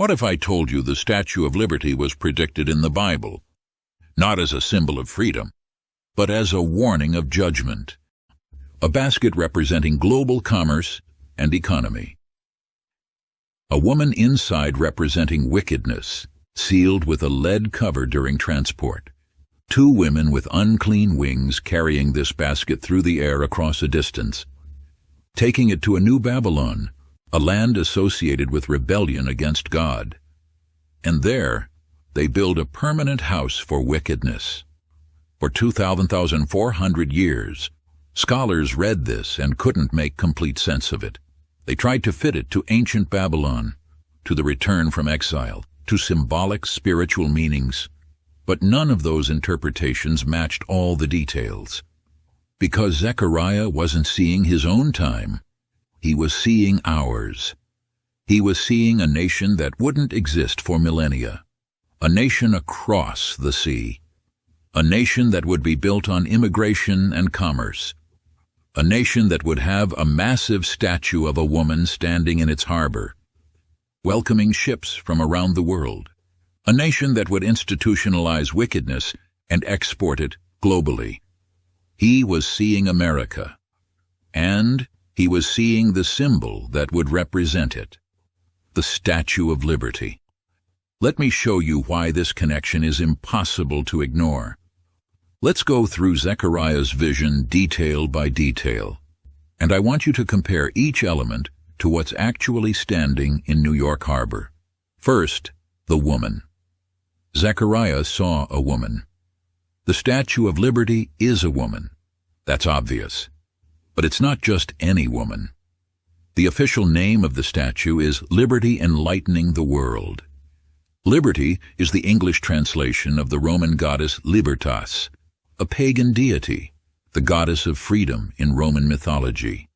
What if I told you the Statue of Liberty was predicted in the Bible, not as a symbol of freedom, but as a warning of judgment? A basket representing global commerce and economy. A woman inside representing wickedness, sealed with a lead cover during transport. Two women with unclean wings carrying this basket through the air across a distance, taking it to a new Babylon, a land associated with rebellion against God. And there, they build a permanent house for wickedness. For 2,400 years, scholars read this and couldn't make complete sense of it. They tried to fit it to ancient Babylon, to the return from exile, to symbolic spiritual meanings, but none of those interpretations matched all the details. Because Zechariah wasn't seeing his own time, he was seeing ours. He was seeing a nation that wouldn't exist for millennia, a nation across the sea, a nation that would be built on immigration and commerce, a nation that would have a massive statue of a woman standing in its harbor, welcoming ships from around the world, a nation that would institutionalize wickedness and export it globally. He was seeing America, and he was seeing the symbol that would represent it, the Statue of Liberty. Let me show you why this connection is impossible to ignore. Let's go through Zechariah's vision detail by detail, and I want you to compare each element to what's actually standing in New York Harbor. First, the woman. Zechariah saw a woman. The Statue of Liberty is a woman. That's obvious. But it's not just any woman. The official name of the statue is Liberty Enlightening the World. Liberty is the English translation of the Roman goddess Libertas, a pagan deity, the goddess of freedom in Roman mythology.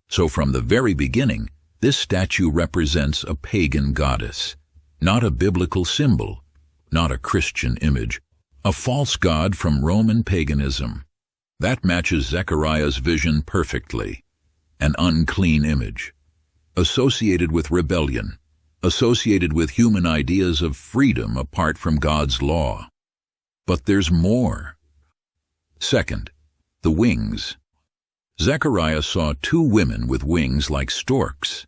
So from the very beginning, this statue represents a pagan goddess, not a biblical symbol, not a Christian image, a false god from Roman paganism. That matches Zechariah's vision perfectly. An unclean image, associated with rebellion, associated with human ideas of freedom apart from God's law. But there's more. Second, the wings. Zechariah saw two women with wings like storks.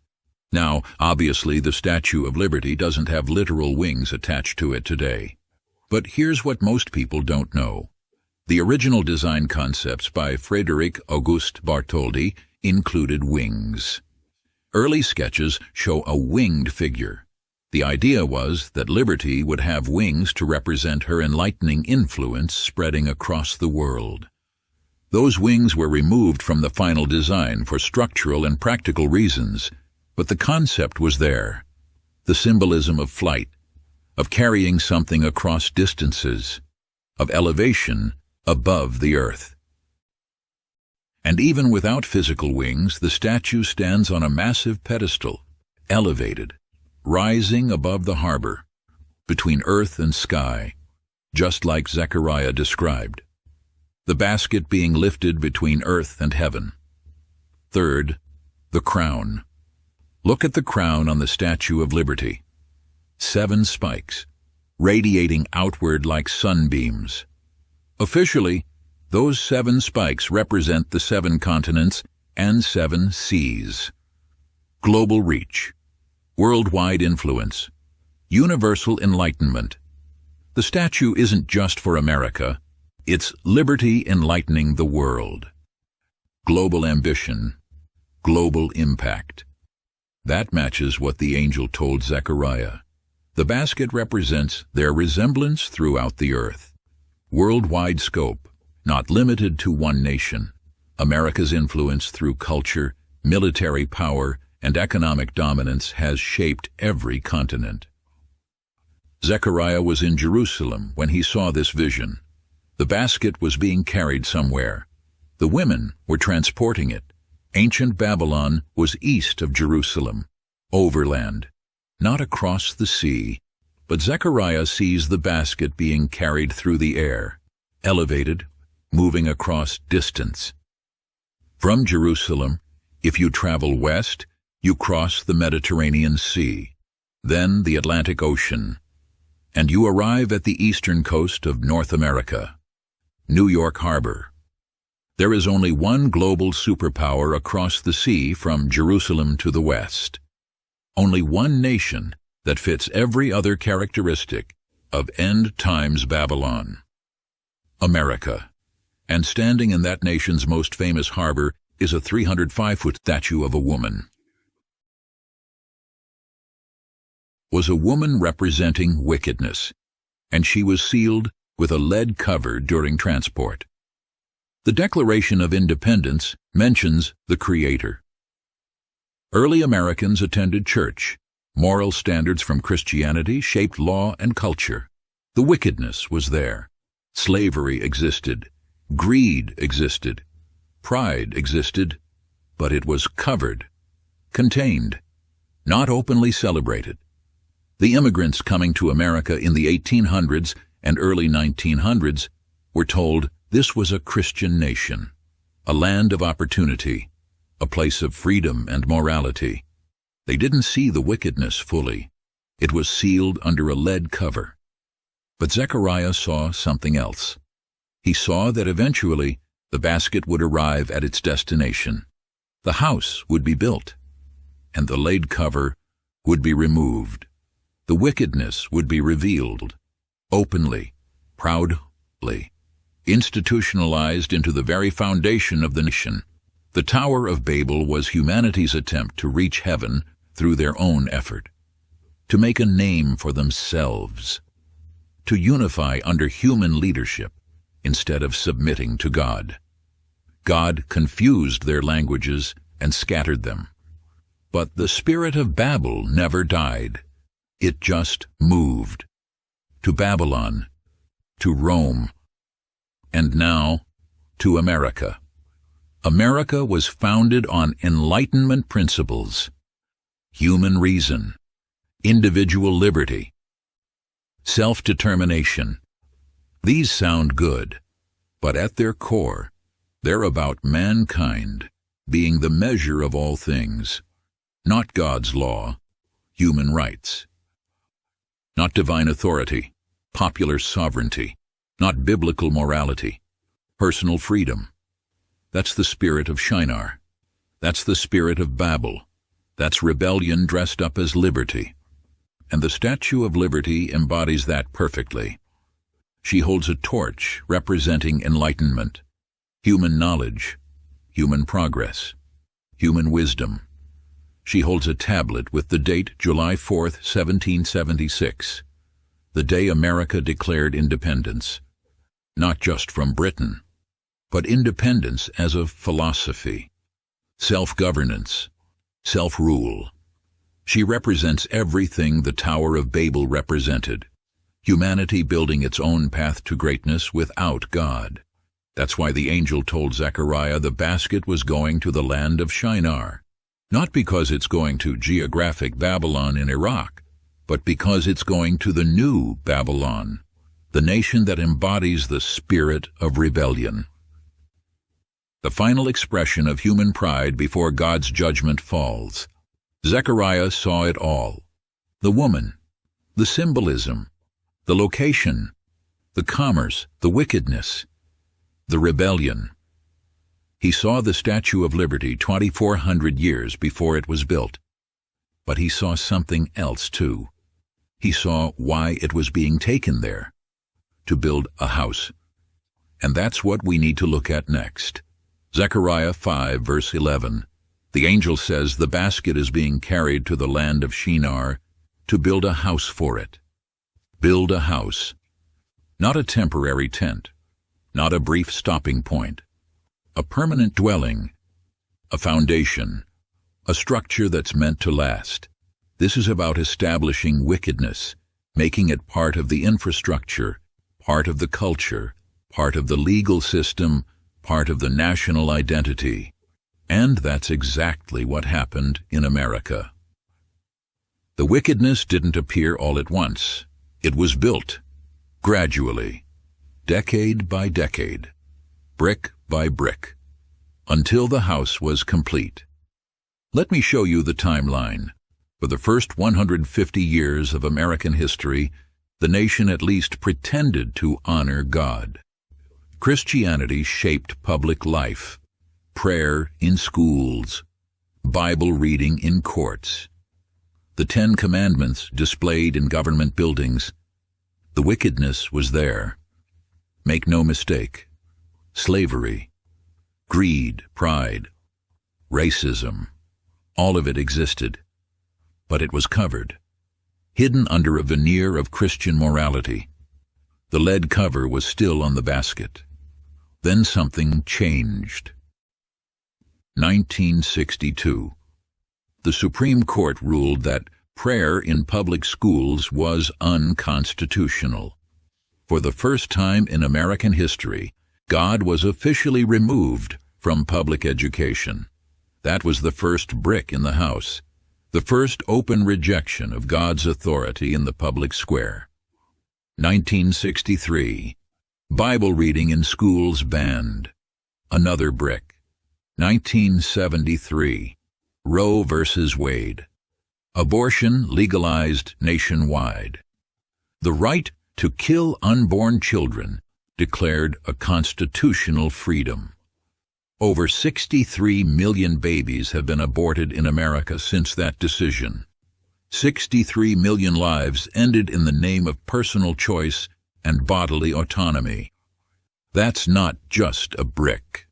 Now, obviously, the Statue of Liberty doesn't have literal wings attached to it today. But here's what most people don't know. The original design concepts by Frédéric Auguste Bartholdi included wings. Early sketches show a winged figure. The idea was that Liberty would have wings to represent her enlightening influence spreading across the world. Those wings were removed from the final design for structural and practical reasons, but the concept was there. The symbolism of flight, of carrying something across distances, of elevation above the earth. And even without physical wings, the statue stands on a massive pedestal, elevated, rising above the harbor, between earth and sky, just like Zechariah described. The basket being lifted between earth and heaven. Third, the crown. Look at the crown on the Statue of Liberty. 7 spikes, radiating outward like sunbeams. Officially, those 7 spikes represent the 7 continents and 7 seas. Global reach, worldwide influence, universal enlightenment. The statue isn't just for America, it's liberty enlightening the world. Global ambition, global impact. That matches what the angel told Zechariah. The basket represents their resemblance throughout the earth. Worldwide scope, not limited to one nation. America's influence through culture, military power, and economic dominance has shaped every continent. Zechariah was in Jerusalem when he saw this vision. The basket was being carried somewhere. The women were transporting it. Ancient Babylon was east of Jerusalem, overland, not across the sea, but Zechariah sees the basket being carried through the air, elevated, moving across distance. From Jerusalem, if you travel west, you cross the Mediterranean Sea. then the Atlantic Ocean, and you arrive at the eastern coast of North America, New York Harbor. There is only one global superpower across the sea from Jerusalem to the west. Only one nation that fits every other characteristic of end times Babylon. America. And standing in that nation's most famous harbor is a 305-foot statue of a woman. Was a woman representing wickedness, and she was sealed with a lead cover during transport. The Declaration of Independence mentions the Creator. Early Americans attended church. Moral standards from Christianity shaped law and culture. The wickedness was there. Slavery existed. Greed existed. Pride existed. But it was covered, contained, not openly celebrated. The immigrants coming to America in the 1800s and early 1900s were told this was a Christian nation, a land of opportunity, a place of freedom and morality. They didn't see the wickedness fully. It was sealed under a lead cover. But Zechariah saw something else. He saw that eventually the basket would arrive at its destination. The house would be built, and the lead cover would be removed. The wickedness would be revealed, openly, proudly, institutionalized into the very foundation of the nation. The Tower of Babel was humanity's attempt to reach heaven through their own effort, to make a name for themselves, to unify under human leadership instead of submitting to God. God confused their languages and scattered them. But the spirit of Babel never died. It just moved to Babylon, to Rome, and now to America. America was founded on Enlightenment principles, human reason, individual liberty, self-determination. These sound good, but at their core, they're about mankind being the measure of all things, not God's law, human rights. Not divine authority, popular sovereignty, not biblical morality, personal freedom. That's the spirit of Shinar. That's the spirit of Babel. That's rebellion dressed up as liberty. And the Statue of Liberty embodies that perfectly. She holds a torch representing enlightenment, human knowledge, human progress, human wisdom. She holds a tablet with the date July 4th, 1776, the day America declared independence, not just from Britain, but independence as a philosophy, self-governance, self-rule. She represents everything the Tower of Babel represented, humanity building its own path to greatness without God. That's why the angel told Zechariah the basket was going to the land of Shinar. Not because it's going to geographic Babylon in Iraq, but because it's going to the new Babylon, the nation that embodies the spirit of rebellion. The final expression of human pride before God's judgment falls. Zechariah saw it all. The woman, the symbolism, the location, the commerce, the wickedness, the rebellion. He saw the Statue of Liberty 2,400 years before it was built. But he saw something else too. He saw why it was being taken there, to build a house. And that's what we need to look at next. Zechariah 5, verse 11. The angel says the basket is being carried to the land of Shinar to build a house for it. Build a house. Not a temporary tent, not a brief stopping point. A permanent dwelling, a foundation, a structure that's meant to last. This is about establishing wickedness, making it part of the infrastructure, part of the culture, part of the legal system, part of the national identity. And that's exactly what happened in America. The wickedness didn't appear all at once. It was built, gradually, decade by decade, brick by brick, until the house was complete. Let me show you the timeline. For the first 150 years of American history, the nation at least pretended to honor God. Christianity shaped public life, prayer in schools, Bible reading in courts, the 10 Commandments displayed in government buildings. The wickedness was there. Make no mistake. Slavery, greed, pride, racism, all of it existed. But it was covered, hidden under a veneer of Christian morality. The lead cover was still on the basket. Then something changed. 1962. The Supreme Court ruled that prayer in public schools was unconstitutional. For the first time in American history, God was officially removed from public education. That was the first brick in the house, the first open rejection of God's authority in the public square. 1963. Bible reading in schools banned. Another brick. 1973. Roe versus Wade. Abortion legalized nationwide. The right to kill unborn children declared a constitutional freedom. Over 63 million babies have been aborted in America since that decision. 63 million lives ended in the name of personal choice and bodily autonomy. That's not just a brick.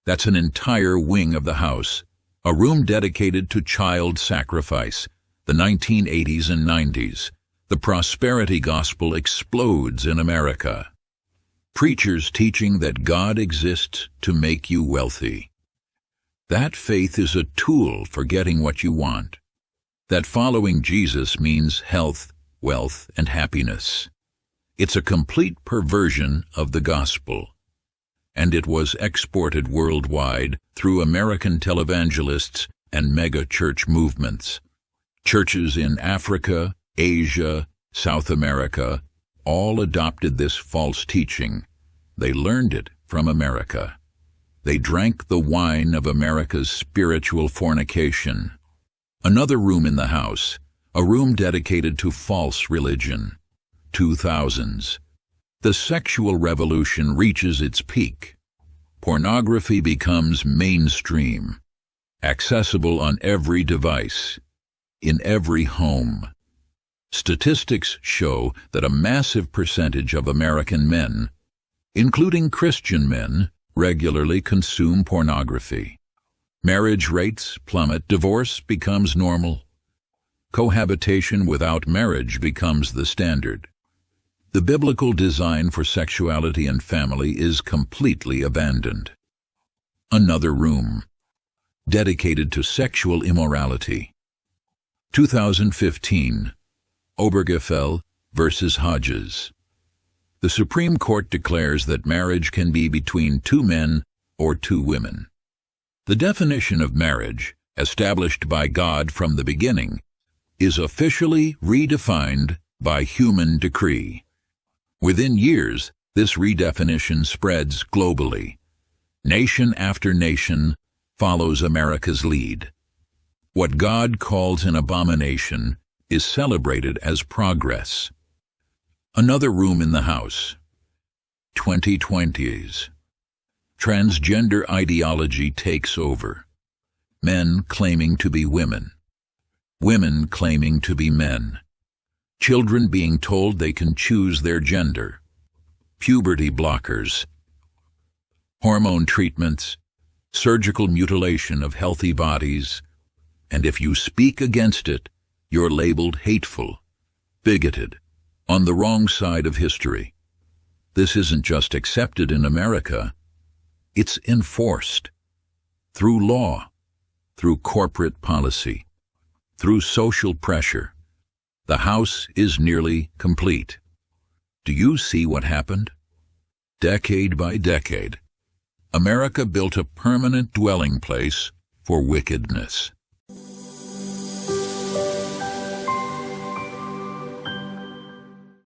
That's an entire wing of the house, a room dedicated to child sacrifice. The 1980s and 90s. The prosperity gospel explodes in America. Preachers teaching that God exists to make you wealthy. That faith is a tool for getting what you want. That following Jesus means health, wealth, and happiness. It's a complete perversion of the gospel. And it was exported worldwide through American televangelists and mega-church movements. Churches in Africa, Asia, South America, all adopted this false teaching. They learned it from America. They drank the wine of America's spiritual fornication. Another room in the house, a room dedicated to false religion. 2000s. The sexual revolution reaches its peak. Pornography becomes mainstream, accessible on every device, in every home. Statistics show that a massive percentage of American men, including Christian men, regularly consume pornography. Marriage rates plummet, divorce becomes normal. Cohabitation without marriage becomes the standard. The biblical design for sexuality and family is completely abandoned. Another room, dedicated to sexual immorality. 2015. Obergefell versus Hodges. The Supreme Court declares that marriage can be between 2 men or 2 women. The definition of marriage, established by God from the beginning, is officially redefined by human decree. Within years, this redefinition spreads globally. Nation after nation follows America's lead. What God calls an abomination is celebrated as progress. Another room in the house. 2020s. Transgender ideology takes over. Men claiming to be women. Women claiming to be men. Children being told they can choose their gender. Puberty blockers. Hormone treatments. Surgical mutilation of healthy bodies. And if you speak against it, you're labeled hateful, bigoted, on the wrong side of history. This isn't just accepted in America. It's enforced. Through law, through corporate policy, through social pressure. The house is nearly complete. Do you see what happened? Decade by decade, America built a permanent dwelling place for wickedness.